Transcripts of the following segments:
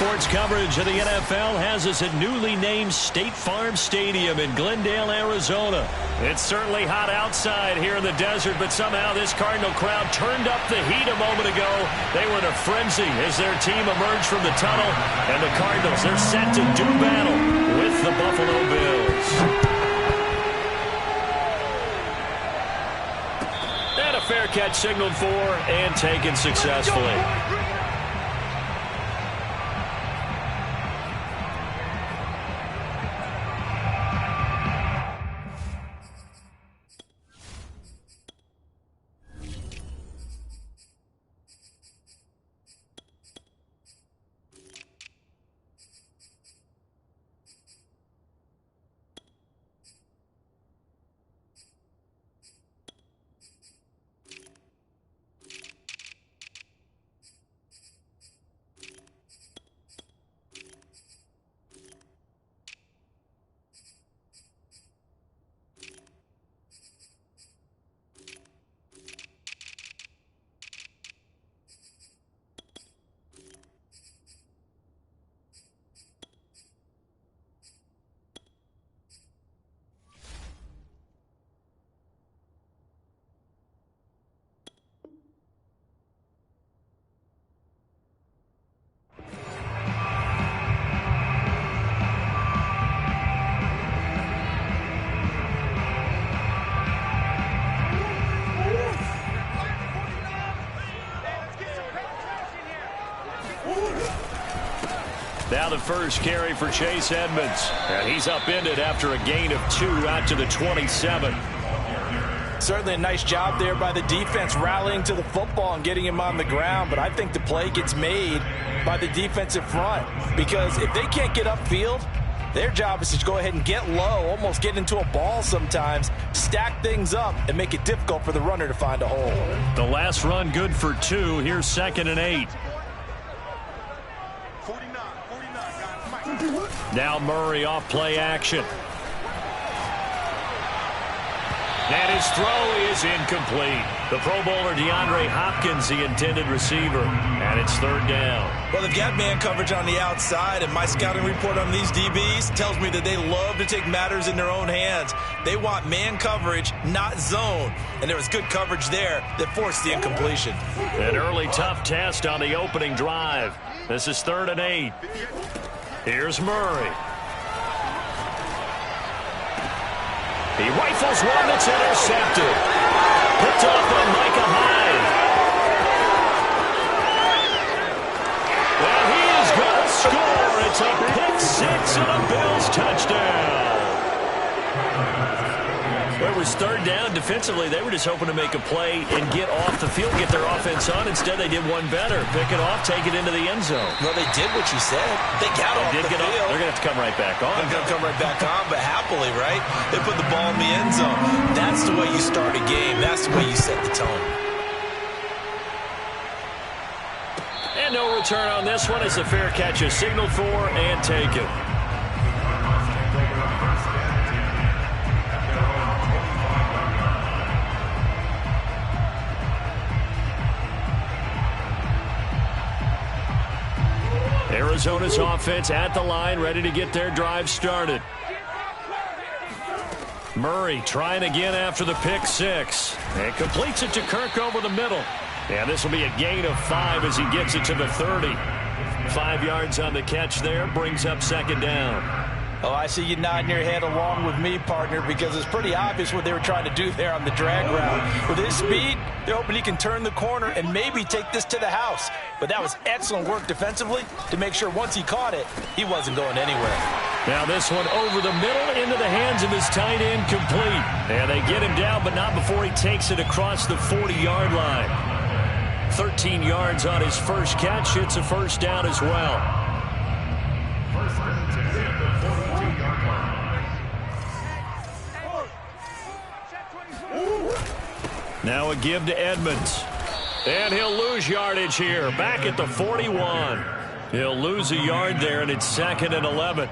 Sports coverage of the NFL has us at newly named State Farm Stadium in Glendale, Arizona. It's certainly hot outside here in the desert, but somehow this Cardinal crowd turned up the heat a moment ago. They were in a frenzy as their team emerged from the tunnel, and the Cardinals, they're set to do battle with the Buffalo Bills. And a fair catch signaled for and taken successfully. Now the first carry for Chase Edmonds. And he's upended after a gain of 2 out to the 27. Certainly a nice job there by the defense rallying to the football and getting him on the ground. But I think the play gets made by the defensive front. Because if they can't get upfield, their job is to go ahead and get low, almost get into a ball sometimes, stack things up, and make it difficult for the runner to find a hole. The last run good for 2. Here's 2nd and 8. Now Murray off play action. And his throw is incomplete. The Pro Bowler DeAndre Hopkins, the intended receiver. And it's 3rd down. Well, they've got man coverage on the outside, and my scouting report on these DBs tells me that they love to take matters in their own hands. They want man coverage, not zone. And there was good coverage there that forced the incompletion. An early tough test on the opening drive. This is 3rd and 8. Here's Murray. He rifles one that's intercepted. Picked off by Micah Hyde. And he is going to score. It's a pick 6 and a Bills touchdown. Well, it was 3rd down. Defensively, they were just hoping to make a play and get off the field, get their offense on. Instead, they did one better. Pick it off, take it into the end zone. Well, they did what you said. They got off the field. They're going to have to come right back on. They're going to come right back on, but happily, right? They put the ball in the end zone. That's the way you start a game. That's the way you set the tone. And no return on this one as the fair catch is signaled for and taken. Arizona's offense at the line, ready to get their drive started. Murray trying again after the pick 6. And completes it to Kirk over the middle. And this will be a gain of 5 as he gets it to the 30. 5 yards on the catch there, brings up 2nd down. Oh, I see you nodding your head along with me, partner, because it's pretty obvious what they were trying to do there on the drag route. With his speed, they're hoping he can turn the corner and maybe take this to the house. But that was excellent work defensively to make sure once he caught it, he wasn't going anywhere. Now this one over the middle into the hands of his tight end, complete. And they get him down, but not before he takes it across the 40-yard line. 13 yards on his first catch. It's a 1st down as well. Now a give to Edmonds. And he'll lose yardage here. Back at the 41. He'll lose a yard there, and it's 2nd and 11.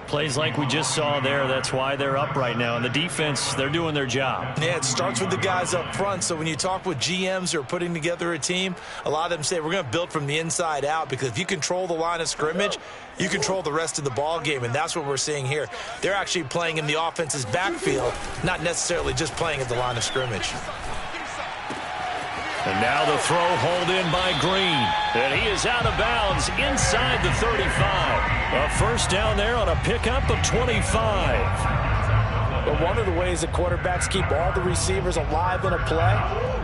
Plays like we just saw there. That's why they're up right now. And the defense, they're doing their job. Yeah, it starts with the guys up front. So when you talk with GMs who are putting together a team, a lot of them say we're going to build from the inside out, because if you control the line of scrimmage, you control the rest of the ball game, and that's what we're seeing here. They're actually playing in the offense's backfield, not necessarily just playing at the line of scrimmage. And now the throw hauled in by Green. And he is out of bounds inside the 35. A first down there on a pickup of 25. But one of the ways that quarterbacks keep all the receivers alive in a play,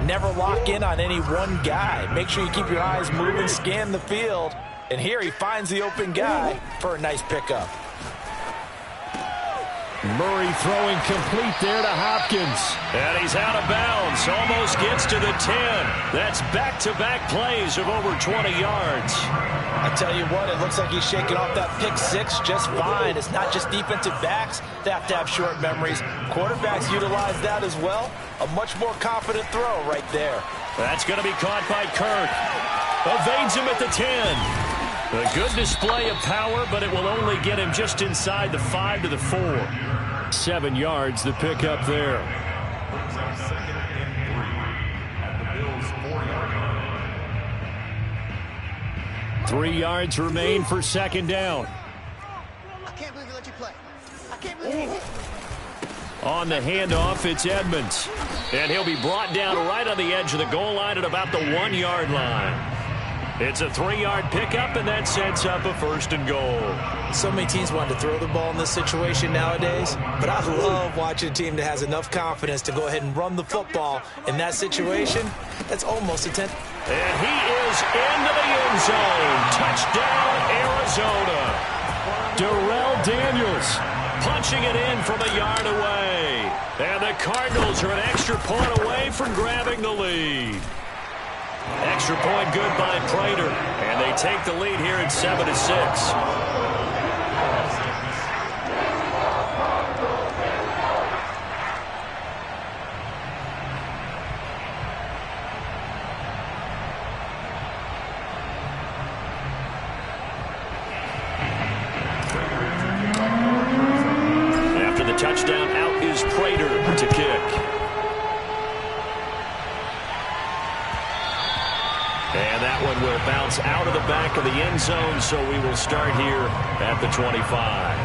never lock in on any one guy. Make sure you keep your eyes moving, scan the field. And here he finds the open guy for a nice pickup. Murray throwing complete there to Hopkins. And he's out of bounds. Almost gets to the 10. That's back-to-back plays of over 20 yards. I tell you what, it looks like he's shaking off that pick six just fine. It's not just defensive backs that have to have short memories. Quarterbacks utilize that as well. A much more confident throw right there. That's going to be caught by Kirk. Evades him at the 10. A good display of power, but it will only get him just inside the 5 to the 4. 7 yards, the pickup there. Three yards remain for second down. I can't believe they let you play. I can't believe it. On the handoff, it's Edmonds. And he'll be brought down right on the edge of the goal line at about the 1 yard line. It's a 3-yard pickup, and that sets up a first and goal. So many teams want to throw the ball in this situation nowadays, but I love watching a team that has enough confidence to go ahead and run the football. In that situation, that's almost a 10. And he is into the end zone. Touchdown, Arizona. Darrell Daniels punching it in from a yard away. And the Cardinals are an extra point away from grabbing the lead. Extra point good by Prater. And they take the lead here at 7-6. After the touchdown, out is Prater to kick. And that one will bounce out of the back of the end zone, so we will start here at the 25.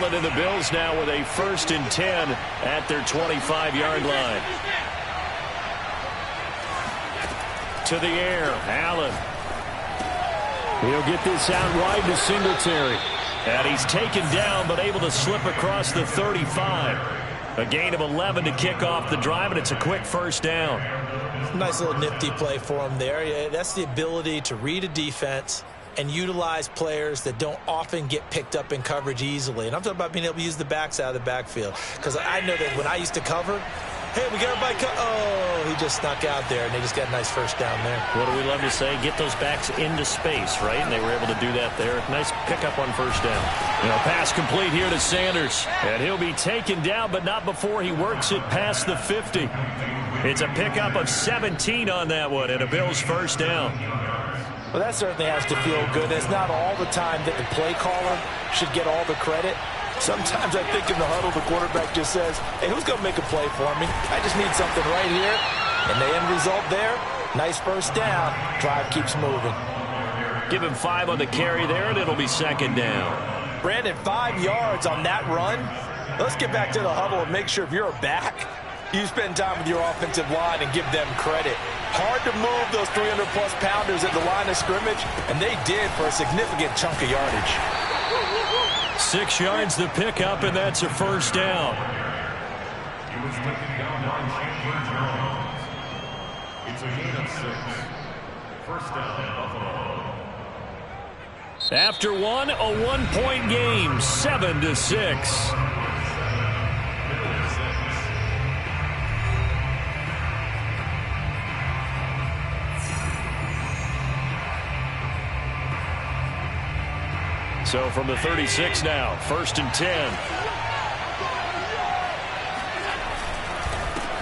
And the Bills now with a 1st and 10 at their 25-yard line. To the air, Allen. He'll get this out wide to Singletary. And he's taken down, but able to slip across the 35. A gain of 11 to kick off the drive, and it's a quick first down. Nice little nifty play for him there. Yeah, that's the ability to read a defense and utilize players that don't often get picked up in coverage easily. And I'm talking about being able to use the backs out of the backfield. Because I know that when I used to cover, hey, we got everybody. Oh, he just snuck out there, and they just got a nice first down there. What do we love to say? Get those backs into space, right? And they were able to do that there. Nice pickup on first down. Pass complete here to Sanders. And he'll be taken down, but not before he works it past the 50. It's a pickup of 17 on that one, and a Bills first down. Well, that certainly has to feel good. It's not all the time that the play caller should get all the credit. Sometimes I think in the huddle, the quarterback just says, hey, who's going to make a play for me? I just need something right here. And the end result there, nice first down. Drive keeps moving. Give him 5 on the carry there, and it'll be second down. Brandon, 5 yards on that run. Let's get back to the huddle and make sure if you're a back, you spend time with your offensive line and give them credit. Hard to move those 300-plus pounders at the line of scrimmage, and they did for a significant chunk of yardage. 6 yards the pickup, and that's a first down. He was taken down by Chandler Jones. It's a gain of 6. First down, Buffalo. After one, a one-point game, 7-6. So from the 36 now, 1st and 10.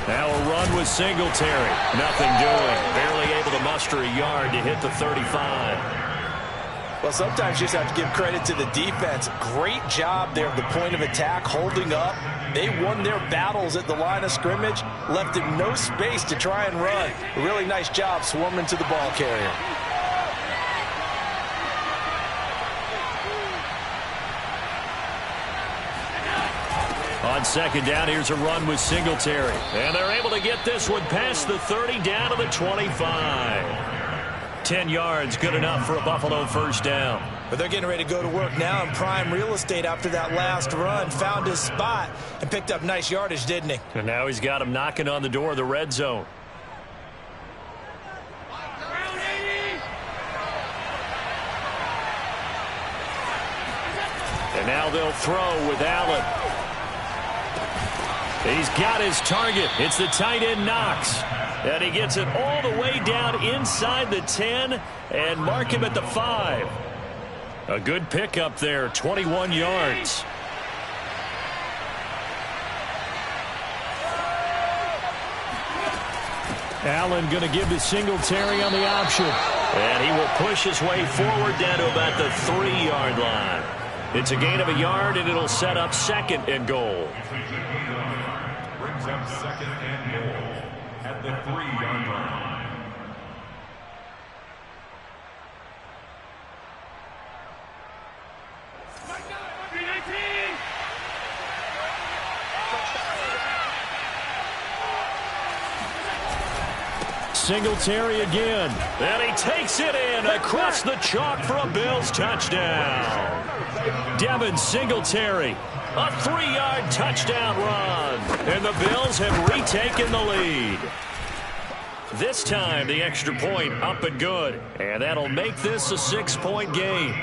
Now a run with Singletary. Nothing doing. Barely able to muster a yard to hit the 35. Well, sometimes you just have to give credit to the defense. Great job there at the point of attack, holding up. They won their battles at the line of scrimmage, left him no space to try and run. A really nice job swarming to the ball carrier. On 2nd down, here's a run with Singletary. And they're able to get this one past the 30 down to the 25. 10 yards, good enough for a Buffalo 1st down. But they're getting ready to go to work now in prime real estate after that last run. Found his spot and picked up nice yardage, didn't he? And now he's got him knocking on the door of the red zone. And now they'll throw with Allen. He's got his target. It's the tight end Knox. And he gets it all the way down inside the 10 and mark him at the 5. A good pickup there, 21 yards. Allen going to give to Singletary on the option. And he will push his way forward down to about the 3-yard line. It's a gain of a yard, and it'll set up 2nd and goal. Brings up 2nd and goal at the 3-yard line. Singletary again. And he takes it in across the chalk for a Bills touchdown. Devin Singletary, a 3-yard touchdown run. And the Bills have retaken the lead. This time, the extra point up and good. And that'll make this a 6-point game.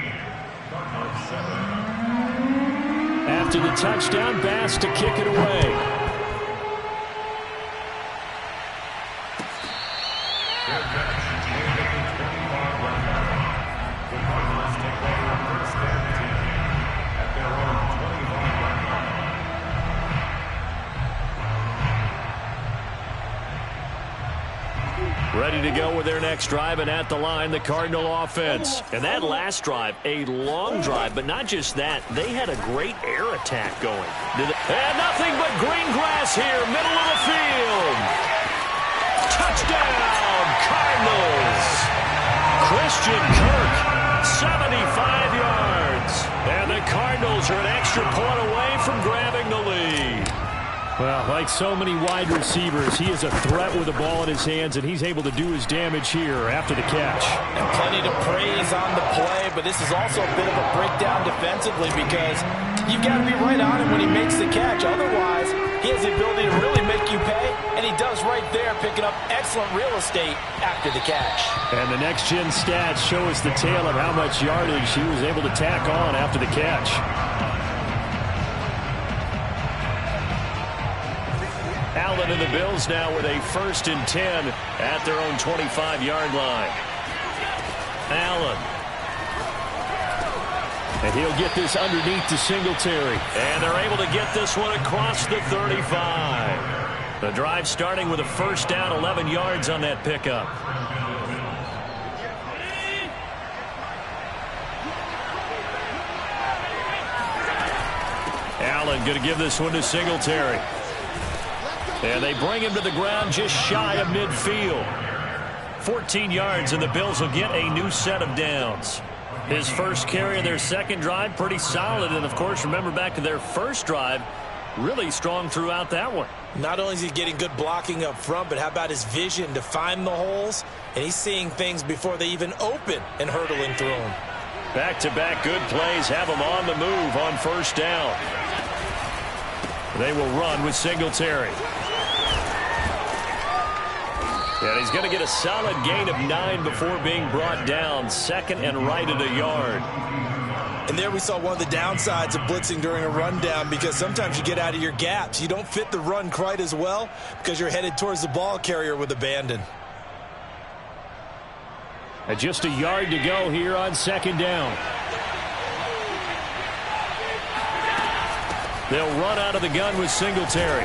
After the touchdown, Bass to kick it away. Ready to go with their next drive, and at the line, the Cardinal offense. And that last drive, a long drive, but not just that. They had a great air attack going. And nothing but green grass here, middle of the field. Touchdown, Cardinals. Christian Kirk, 75 yards. And the Cardinals are an extra point away from grabbing the lead. Well, like so many wide receivers, he is a threat with the ball in his hands, and he's able to do his damage here after the catch. And plenty to praise on the play, but this is also a bit of a breakdown defensively because you've got to be right on him when he makes the catch. Otherwise, he has the ability to really make you pay, and he does right there, picking up excellent real estate after the catch. And the next-gen stats show us the tale of how much yardage he was able to tack on after the catch. Allen and the Bills now with a 1st and 10 at their own 25-yard line. Allen. And he'll get this underneath to Singletary. And they're able to get this one across the 35. The drive starting with a 1st down, 11 yards on that pickup. Allen going to give this one to Singletary. And they bring him to the ground just shy of midfield. 14 yards, and the Bills will get a new set of downs. His first carry of their second drive, pretty solid. And, of course, remember back to their first drive, really strong throughout that one. Not only is he getting good blocking up front, but how about his vision to find the holes? And he's seeing things before they even open and hurdling through them. Back-to-back good plays have him on the move on 1st down. They will run with Singletary. And he's going to get a solid gain of 9 before being brought down. 2nd and right at a yard. And there we saw one of the downsides of blitzing during a rundown, because sometimes you get out of your gaps. You don't fit the run quite as well because you're headed towards the ball carrier with abandon. And just a yard to go here on 2nd down. They'll run out of the gun with Singletary.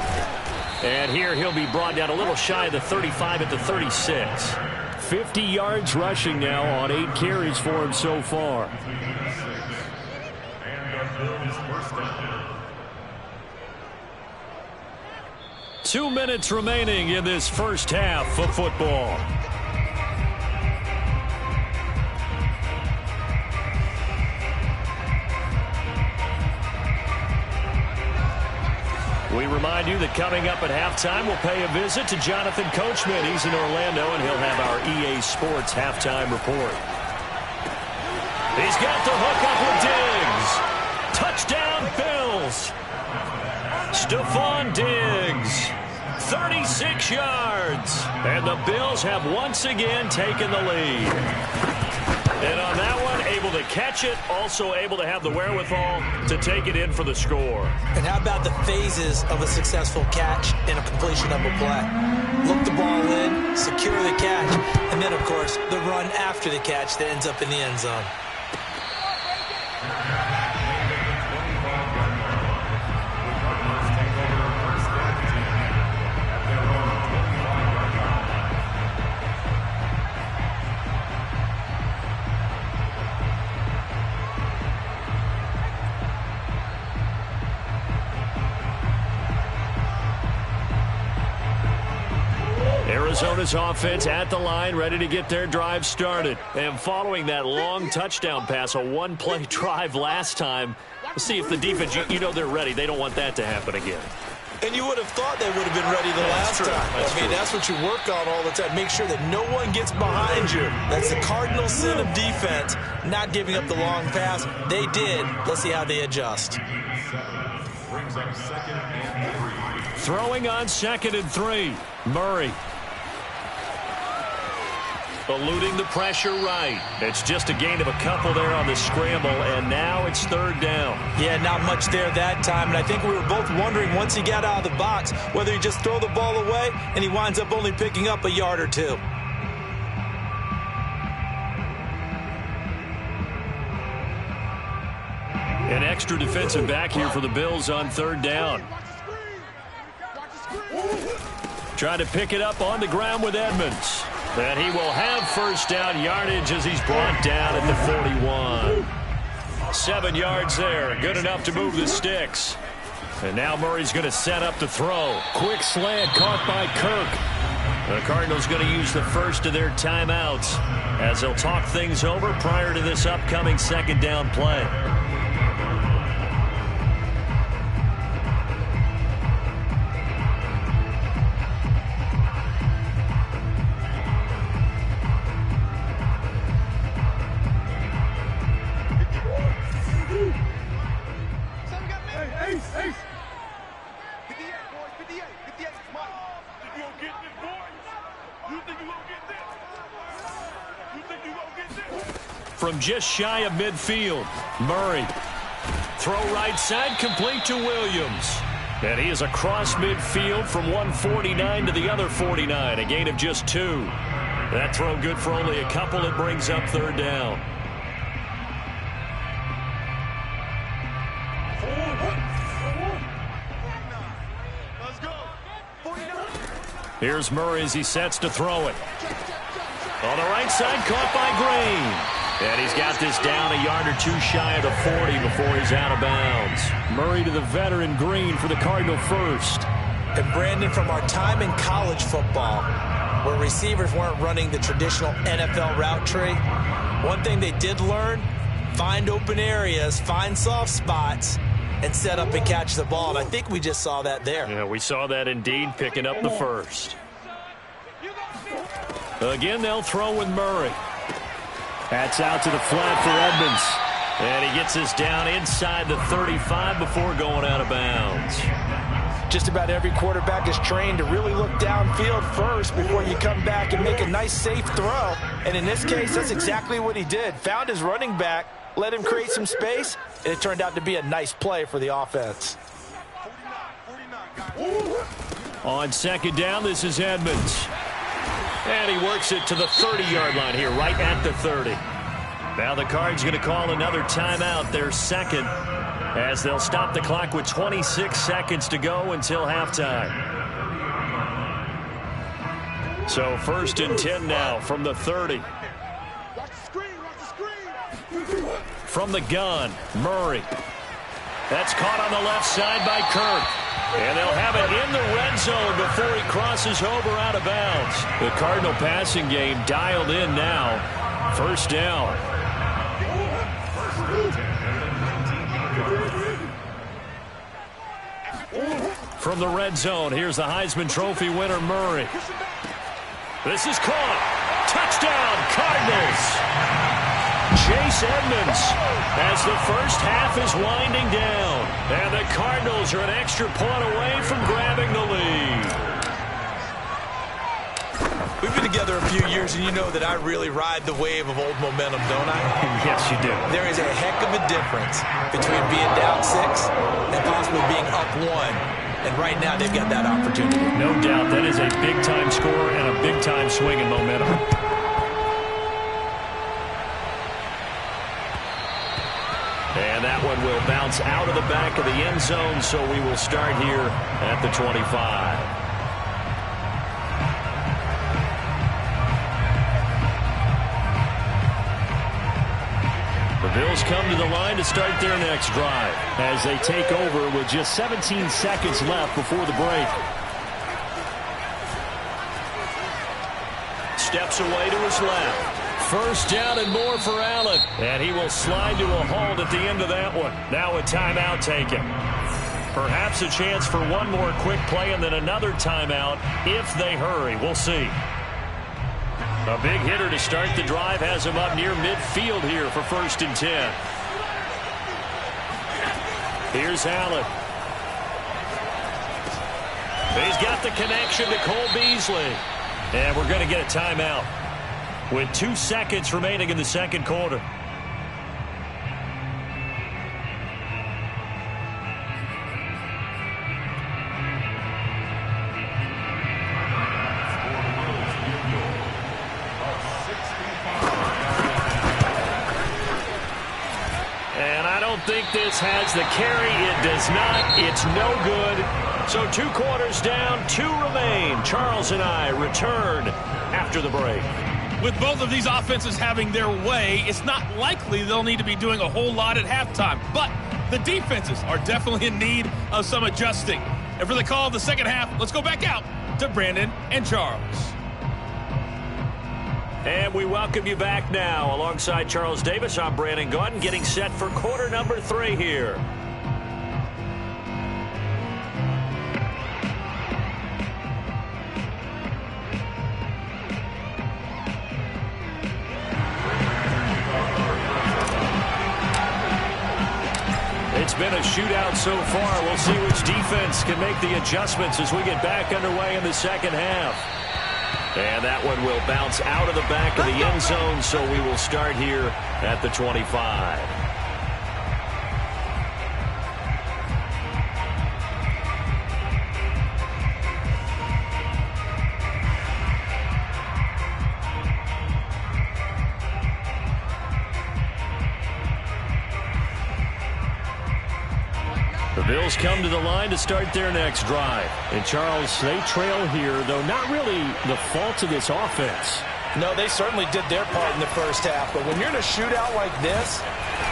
And here he'll be brought down a little shy of the 35 at the 36. 50 yards rushing now on 8 carries for him so far. First down. 2 minutes remaining in this first half of football. We remind you that coming up at halftime, we'll pay a visit to Jonathan Coachman. He's in Orlando, and he'll have our EA Sports halftime report. He's got the hook up with Diggs. Touchdown, Bills. Stephon Diggs, 36 yards. And the Bills have once again taken the lead. And on that one, able to catch it, also able to have the wherewithal to take it in for the score. And how about the phases of a successful catch and a completion of a play? Look the ball in, secure the catch, and then, of course, the run after the catch that ends up in the end zone. Arizona's offense at the line, ready to get their drive started. And following that long touchdown pass, a one-play drive last time, let's see if the defense, you know they're ready. They don't want that to happen again. And you would have thought they would have been ready the last time. That's what you work on all the time. Make sure that no one gets behind you. That's the cardinal sin of defense, not giving up the long pass. They did. Let's see how they adjust. Brings up 2nd and 3. Throwing on 2nd and 3. Murray. Eluding the pressure right. It's just a gain of a couple there on the scramble, and now it's 3rd down. Yeah, not much there that time, and I think we were both wondering once he got out of the box whether he just throw the ball away, and he winds up only picking up a yard or two. An extra defensive back here for the Bills on 3rd down. Trying to pick it up on the ground with Edmonds. And he will have 1st down yardage as he's brought down at the 41. 7 yards there. Good enough to move the sticks. And now Murray's going to set up the throw. Quick slant caught by Kirk. The Cardinals going to use the first of their timeouts as they'll talk things over prior to this upcoming 2nd down play. From just shy of midfield, Murray. Throw right side, complete to Williams. And he is across midfield from 149 to the other 49, a gain of just 2. That throw good for only a couple. It brings up 3rd down. Here's Murray as he sets to throw it. On the right side, caught by Green. And he's got this down a yard or 2 shy of the 40 before he's out of bounds. Murray to the veteran Green for the Cardinal first. And Brandon, from our time in college football, where receivers weren't running the traditional NFL route tree, one thing they did learn, find open areas, find soft spots, and set up and catch the ball. And I think we just saw that there. Yeah, we saw that indeed, picking up the first. Again, they'll throw with Murray. That's out to the flat for Edmonds. And he gets us down inside the 35 before going out of bounds. Just about every quarterback is trained to really look downfield first before you come back and make a nice, safe throw. And in this case, that's exactly what he did. Found his running back, let him create some space, and it turned out to be a nice play for the offense. On 2nd down, this is Edmonds. And he works it to the 30-yard line here, right at the 30. Now the Cards going to call another timeout, their second, as they'll stop the clock with 26 seconds to go until halftime. So 1st and 10 now from the 30. From the gun, Murray. That's caught on the left side by Kirk. And they'll have it in the red zone before he crosses over out of bounds. The Cardinal passing game dialed in now. 1st down. From the red zone, here's the Heisman Trophy winner, Murray. This is caught. Touchdown, Cardinals. Chase Edmonds as the first half is winding down. And the Cardinals are an extra point away from grabbing the lead. We've been together a few years, and you know that I really ride the wave of old momentum, don't I? Yes, you do. There is a heck of a difference between being down 6 and possibly being up 1. And right now, they've got that opportunity. No doubt. That is a big-time score and a big-time swing in momentum. And that one will bounce out of the back of the end zone, so we will start here at the 25. The Bills come to the line to start their next drive as they take over with just 17 seconds left before the break. Steps away to his left. 1st down and more for Allen. And he will slide to a halt at the end of that one. Now a timeout taken. Perhaps a chance for one more quick play and then another timeout if they hurry. We'll see. A big hitter to start the drive has him up near midfield here for 1st and 10. Here's Allen. He's got the connection to Cole Beasley. And we're going to get a timeout with 2 seconds remaining in the second quarter. And I don't think this has the carry. It does not. It's no good. So 2 quarters down, 2 remain. Charles and I return after the break. With both of these offenses having their way, it's not likely they'll need to be doing a whole lot at halftime. But the defenses are definitely in need of some adjusting. And for the call of the second half, let's go back out to Brandon and Charles. And we welcome you back now. Alongside Charles Davis, I'm Brandon Gaudin, getting set for quarter number 3 here. It's been a shootout so far. We'll see which defense can make the adjustments as we get back underway in the second half. And that one will bounce out of the back of the end zone, so we will start here at the 25. The Bills come to the line to start their next drive. And, Charles, they trail here, though not really the fault of this offense. No, they certainly did their part in the first half. But when you're in a shootout like this,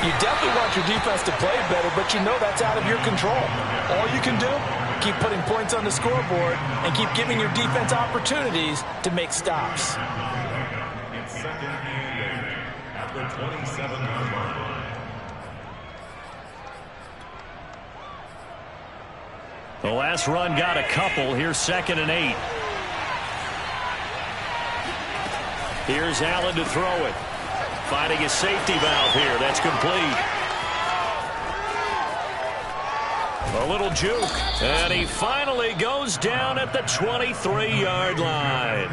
you definitely want your defense to play better, but you know that's out of your control. All you can do, keep putting points on the scoreboard and keep giving your defense opportunities to make stops. It's 2nd and 8 at the 27-yard line. The last run got a couple. Here's 2nd and 8. Here's Allen to throw it. Finding his safety valve here. That's complete. A little juke. And he finally goes down at the 23-yard line.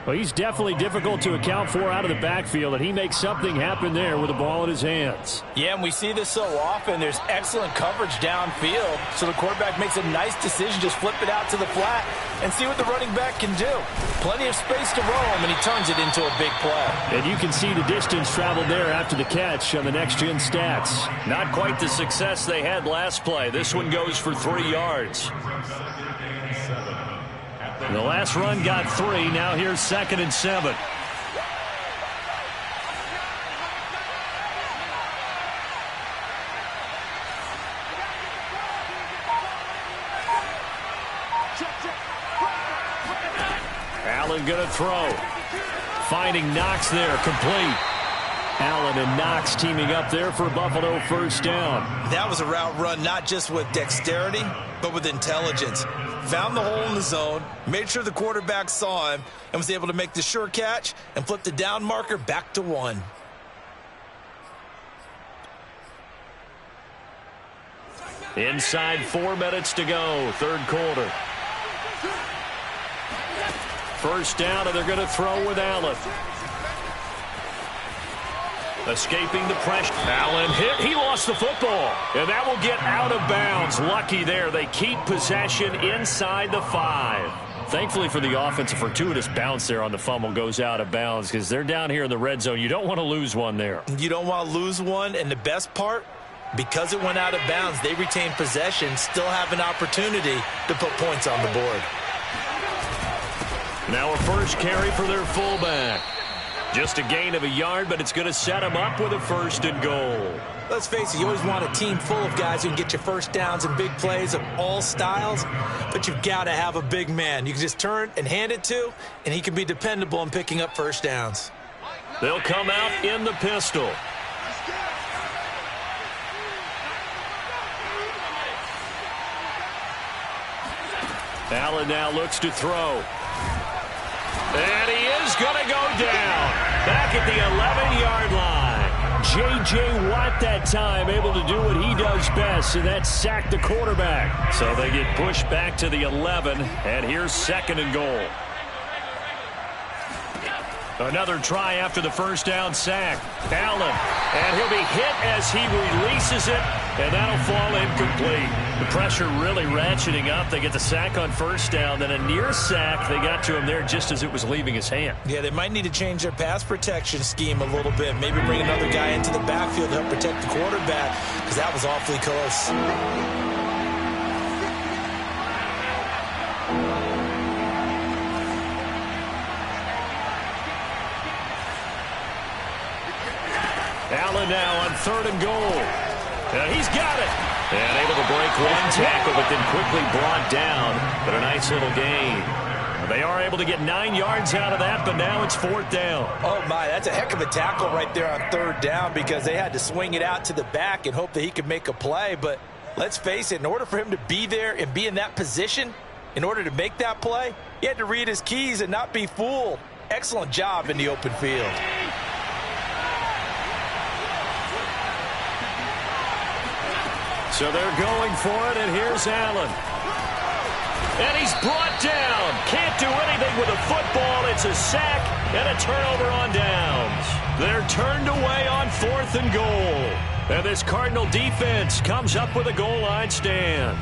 Well, he's definitely difficult to account for out of the backfield, and he makes something happen there with the ball in his hands. Yeah, and we see this so often. There's excellent coverage downfield, so the quarterback makes a nice decision, just flip it out to the flat and see what the running back can do. Plenty of space to roam, and he turns it into a big play. And you can see the distance traveled there after the catch on the next-gen stats. Not quite the success they had last play. This one goes for 3 yards. The last run got 3. Now here's 2nd and 7. Allen going to throw. Finding Knox there, complete. Allen and Knox teaming up there for Buffalo first down. That was a route run not just with dexterity, but with intelligence. Found the hole in the zone, made sure the quarterback saw him, and was able to make the sure catch and flip the down marker back to 1. Inside 4 minutes to go, third quarter. First down, and they're going to throw with Allen. Escaping the pressure. Allen hit. He lost the football. And that will get out of bounds. Lucky there. They keep possession inside the 5. Thankfully for the offense, a fortuitous bounce there on the fumble goes out of bounds because they're down here in the red zone. You don't want to lose one there. You don't want to lose one. And the best part, because it went out of bounds, they retain possession, still have an opportunity to put points on the board. Now a first carry for their fullback. Just a gain of a yard, but it's going to set them up with a 1st and goal. Let's face it, you always want a team full of guys who can get you first downs and big plays of all styles, but you've got to have a big man you can just turn and hand it to, and he can be dependable in picking up first downs. They'll come out in the pistol. Allen now looks to throw. And he is going to go down. Back at the 11-yard line. J.J. Watt that time able to do what he does best, and that's sack the quarterback. So they get pushed back to the 11, and here's 2nd and goal. Another try after the first down sack. Allen, and he'll be hit as he releases it, and that'll fall incomplete. The pressure really ratcheting up. They get the sack on first down, then a near sack. They got to him there just as it was leaving his hand. Yeah, they might need to change their pass protection scheme a little bit. Maybe bring another guy into the backfield to help protect the quarterback, because that was awfully close. Allen now on 3rd and goal. He's got it. And able to break one tackle, but then quickly brought down. But a nice little gain. They are able to get 9 yards out of that, but now it's 4th down. Oh, my, that's a heck of a tackle right there on 3rd down because they had to swing it out to the back and hope that he could make a play. But let's face it, in order for him to be there and be in that position, in order to make that play, he had to read his keys and not be fooled. Excellent job in the open field. So they're going for it, and here's Allen. And he's brought down. Can't do anything with a football. It's a sack and a turnover on downs. They're turned away on 4th and goal. And this Cardinal defense comes up with a goal line stand.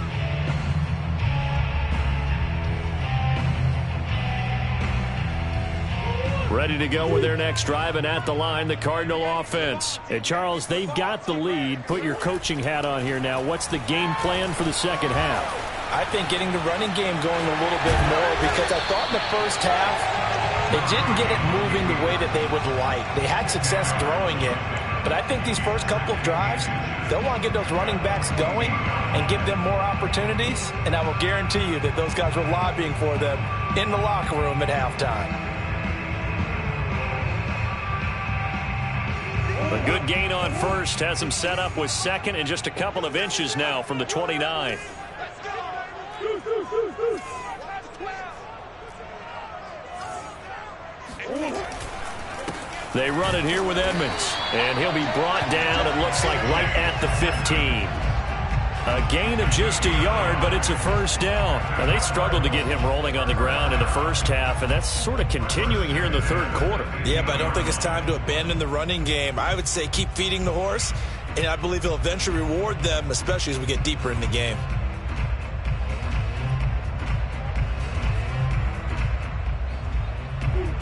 Ready to go with their next drive, and at the line, the Cardinal offense. And Charles, they've got the lead. Put your coaching hat on here now. What's the game plan for the second half? I think getting the running game going a little bit more, because I thought in the first half they didn't get it moving the way that they would like. They had success throwing it, but I think these first couple of drives, they'll want to get those running backs going and give them more opportunities, and I will guarantee you that those guys were lobbying for them in the locker room at halftime. A good gain on first has him set up with 2nd and just a couple of inches now from the 29. They run it here with Edmonds, and he'll be brought down, it looks like, right at the 15. A gain of just a yard, but it's a first down. Now, they struggled to get him rolling on the ground in the first half, and that's sort of continuing here in the third quarter. Yeah, but I don't think it's time to abandon the running game. I would say keep feeding the horse, and I believe he'll eventually reward them, especially as we get deeper in the game.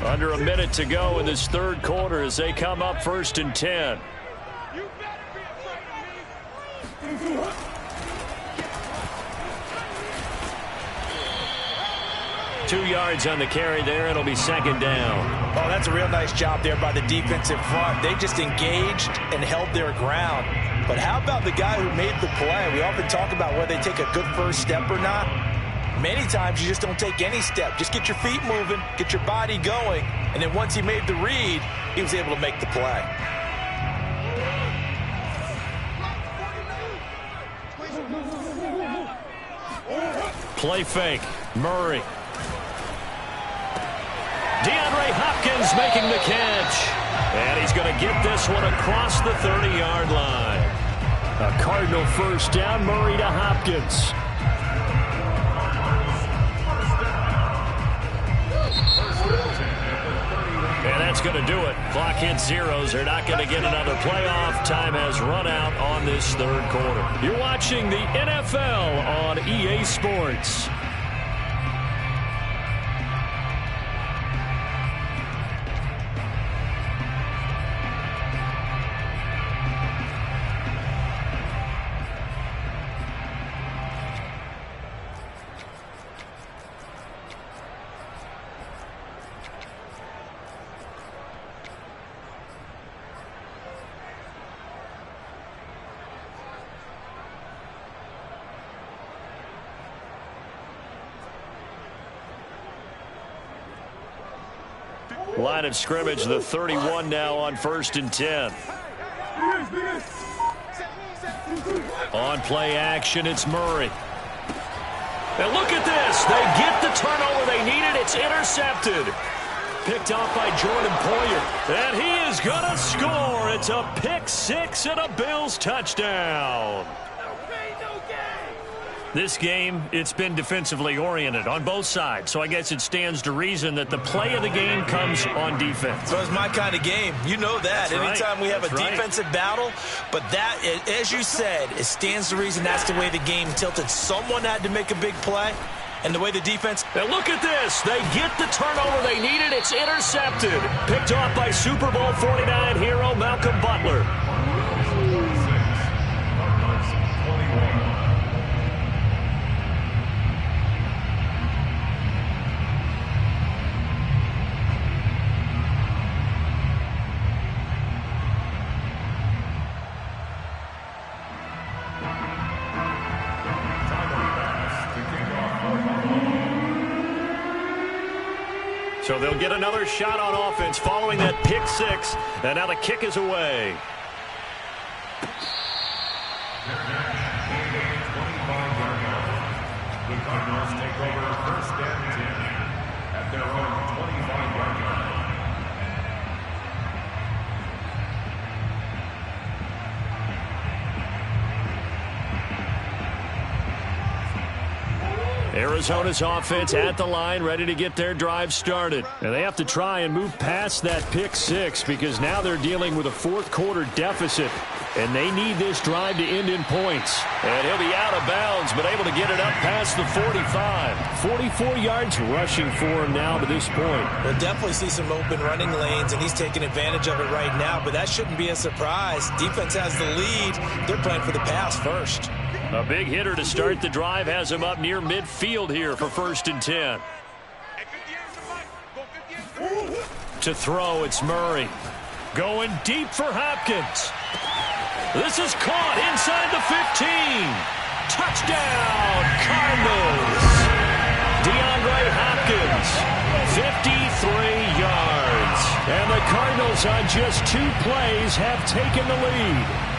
Under a minute to go in this third quarter as they come up 1st and 10. 2 yards on the carry there. It'll be 2nd down. Oh, that's a real nice job there by the defensive front. They just engaged and held their ground. But how about the guy who made the play? We often talk about whether they take a good first step or not. Many times you just don't take any step. Just get your feet moving, get your body going, and then once he made the read, he was able to make the play. Play fake. Murray. DeAndre Hopkins making the catch. And he's going to get this one across the 30-yard line. A Cardinal first down. Murray to Hopkins. And that's going to do it. Clock hits zeros. They're not going to get another playoff. Time has run out on this third quarter. You're watching the NFL on EA Sports. Line of scrimmage, the 31 now on 1st and 10. On play action, it's Murray. And look at this. They get the turnover they needed. It's intercepted. Picked off by Jordan Poyer. And he is going to score. It's a pick six and a Bills touchdown. This game, it's been defensively oriented on both sides, so I guess it stands to reason that the play of the game comes on defense. So it's my kind of game. You know that. Anytime we have a defensive battle, but that, as you said, it stands to reason that's the way the game tilted. Someone had to make a big play, and the way the defense... Now look at this. They get the turnover they needed. It's intercepted. Picked off by Super Bowl 49 hero Malcolm Butler. So they'll get another shot on offense following that pick six. And now the kick is away. The Cardinals take over 1st and 10 at their own 25-yard line. Arizona's offense at the line, ready to get their drive started. And they have to try and move past that pick six because now they're dealing with a fourth quarter deficit. And they need this drive to end in points. And he'll be out of bounds, but able to get it up past the 45. 44 yards rushing for him now to this point. We'll definitely see some open running lanes, and he's taking advantage of it right now. But that shouldn't be a surprise. Defense has the lead. They're playing for the pass first. A big hitter to start the drive has him up near midfield here for 1st and 10. To throw, it's Murray. Going deep for Hopkins. This is caught inside the 15. Touchdown, Cardinals. DeAndre Hopkins, 53 yards. And the Cardinals on just 2 plays have taken the lead.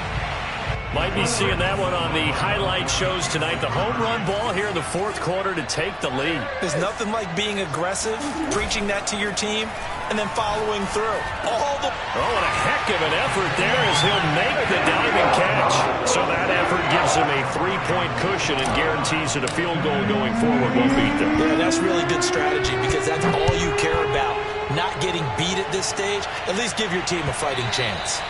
Might be seeing that one on the highlight shows tonight. The home run ball here in the fourth quarter to take the lead. There's nothing like being aggressive, preaching that to your team, and then following through. Oh, and a heck of an effort there as he'll make the diving catch. So that effort gives him a 3-point cushion and guarantees that a field goal going forward won't beat them. Yeah, that's really good strategy because that's all you care about. Not getting beat at this stage. At least give your team a fighting chance.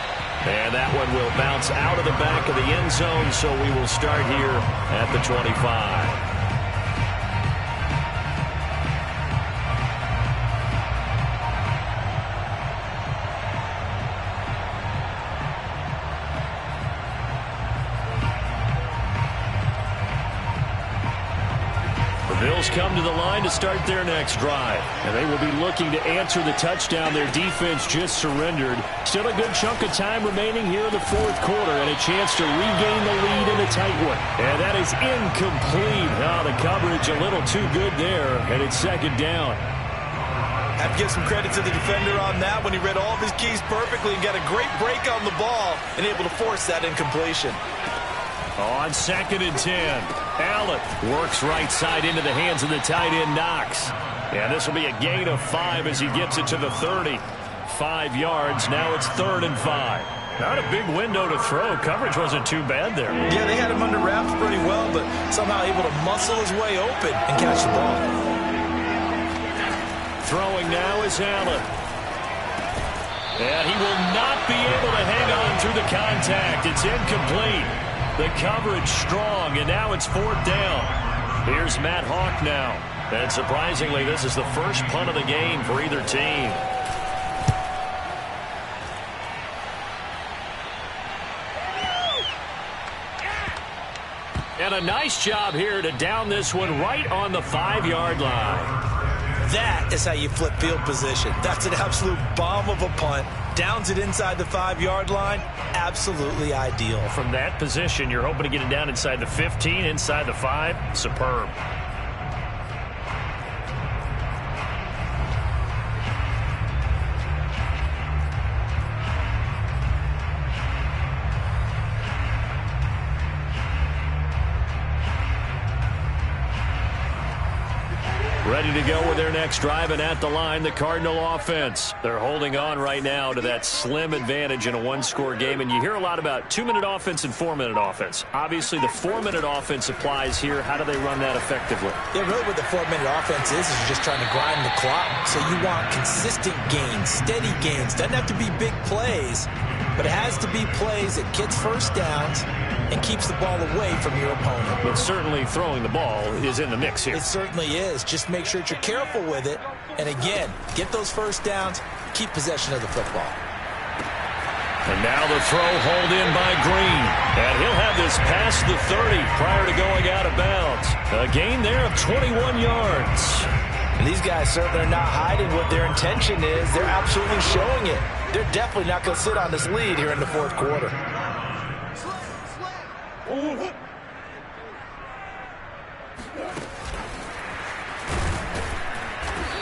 And that one will bounce out of the back of the end zone, so we will start here at the 25. Bills come to the line to start their next drive. And they will be looking to answer the touchdown their defense just surrendered. Still a good chunk of time remaining here in the fourth quarter and a chance to regain the lead in a tight one. And that is incomplete. Oh, the coverage a little too good there, and it's second down. Have to give some credit to the defender on that when he read all of his keys perfectly and got a great break on the ball and able to force that incompletion. On 2nd and 10, Allen works right side into the hands of the tight end Knox. And this will be a gain of 5 as he gets it to the 30. 5 yards. Now it's 3rd and 5. Not a big window to throw. Coverage wasn't too bad there. Yeah, they had him under wraps pretty well, but somehow able to muscle his way open and catch the ball. Throwing now is Allen. And he will not be able to hang on through the contact. It's incomplete. The coverage strong, and now it's 4th down. Here's Matt Hawk now. And surprisingly, this is the first punt of the game for either team. And a nice job here to down this one right on the 5-yard line. That is how you flip field position. That's an absolute bomb of a punt. Downs it inside the 5-yard line. Absolutely ideal. From that position, you're hoping to get it down inside the 15, inside the 5. Superb. Ready to go with their next drive, and at the line, the Cardinal offense. They're holding on right now to that slim advantage in a one-score game, and you hear a lot about 2-minute offense and 4-minute offense. Obviously, the 4-minute offense applies here. How do they run that effectively? Yeah, really what the 4-minute offense is you're just trying to grind the clock. So you want consistent gains, steady gains. Doesn't have to be big plays, but it has to be plays that gets first downs and keeps the ball away from your opponent. But certainly throwing the ball is in the mix here. It certainly is. Just make sure that you're careful with it. And again, get those first downs, keep possession of the football. And now the throw hauled in by Green. And he'll have this past the 30 prior to going out of bounds. A gain there of 21 yards. And these guys certainly are not hiding what their intention is. They're absolutely showing it. They're definitely not going to sit on this lead here in the fourth quarter.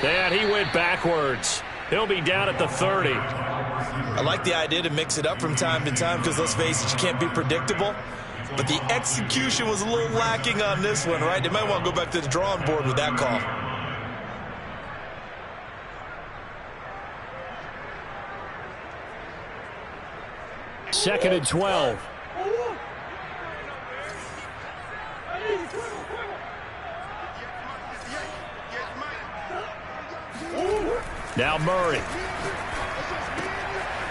And he went backwards. He'll be down at the 30. I like the idea to mix it up from time to time because, let's face it, you can't be predictable. But the execution was a little lacking on this one, right? They might want to go back to the drawing board with that call. Second and 12. Now Murray.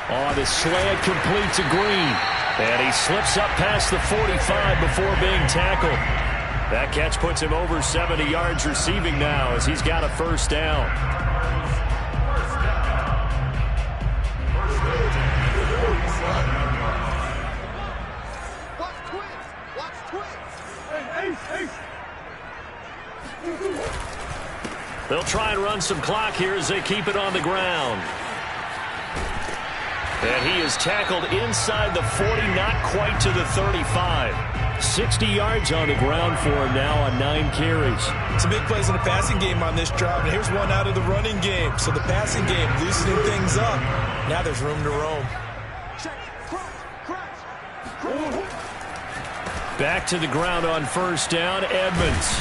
On his slant, complete to Green. And he slips up past the 45 before being tackled. That catch puts him over 70 yards receiving now as he's got a first down. They'll try and run some clock here as they keep it on the ground. And he is tackled inside the 40, not quite to the 35. 60 yards on the ground for him now on 9 carries. Some big plays in the passing game on this drive, and here's one out of the running game. So the passing game loosening things up. Now there's room to roam. Back to the ground on first down, Edmonds.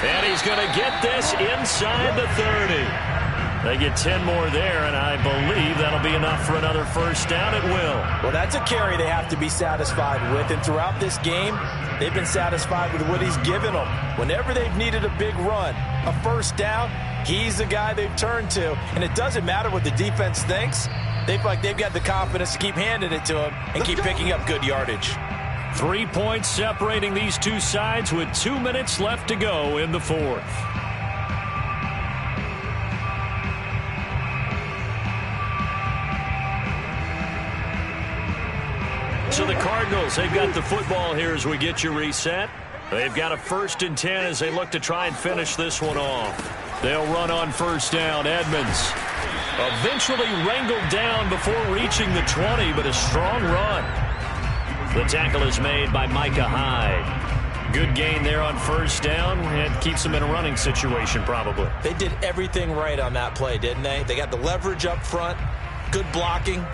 And he's going to get this inside the 30. They get 10 more there, and I believe that'll be enough for another first down. It will. Well, that's a carry they have to be satisfied with, and throughout this game, they've been satisfied with what he's given them. Whenever they've needed a big run, a first down, he's the guy they've turned to, and it doesn't matter what the defense thinks. They feel like they've got the confidence to keep handing it to him and keep picking up good yardage. 3 points separating these two sides with 2 minutes left to go in the fourth. So the Cardinals, they've got the football here as we get you reset. They've got a 1st and 10 as they look to try and finish this one off. They'll run on first down. Edmonds eventually wrangled down before reaching the 20, but a strong run. The tackle is made by Micah Hyde. Good gain there on first down. It keeps them in a running situation probably. They did everything right on that play, didn't they? They got the leverage up front, good blocking,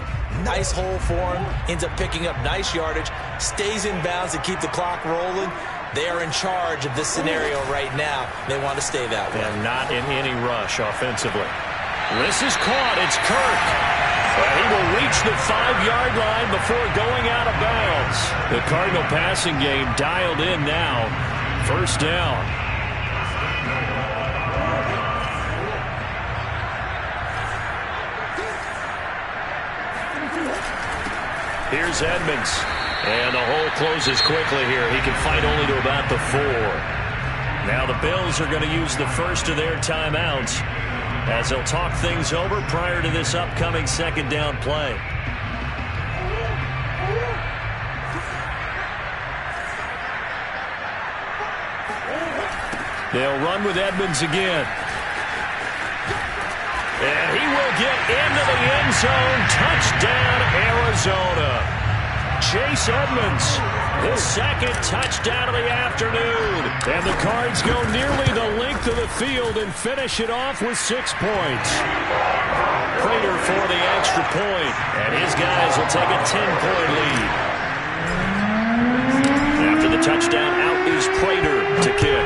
nice hole for him, ends up picking up nice yardage, stays in bounds to keep the clock rolling. They are in charge of this scenario right now. They want to stay that way. And not in any rush offensively. This is caught. It's Kirk. And he will reach the 5-yard line before going out of bounds. The Cardinal passing game dialed in now. First down. Here's Edmonds. And the hole closes quickly here. He can fight only to about the 4. Now the Bills are going to use the first of their timeouts as they'll talk things over prior to this upcoming second down play. They'll run with Edmonds again. And he will get into the end zone. Touchdown, Arizona. Chase Edmonds, the second touchdown of the afternoon. And the Cards go nearly the length of the field and finish it off with 6 points. Prater for the extra point, and his guys will take a 10-point lead. After the touchdown, out is Prater to kick.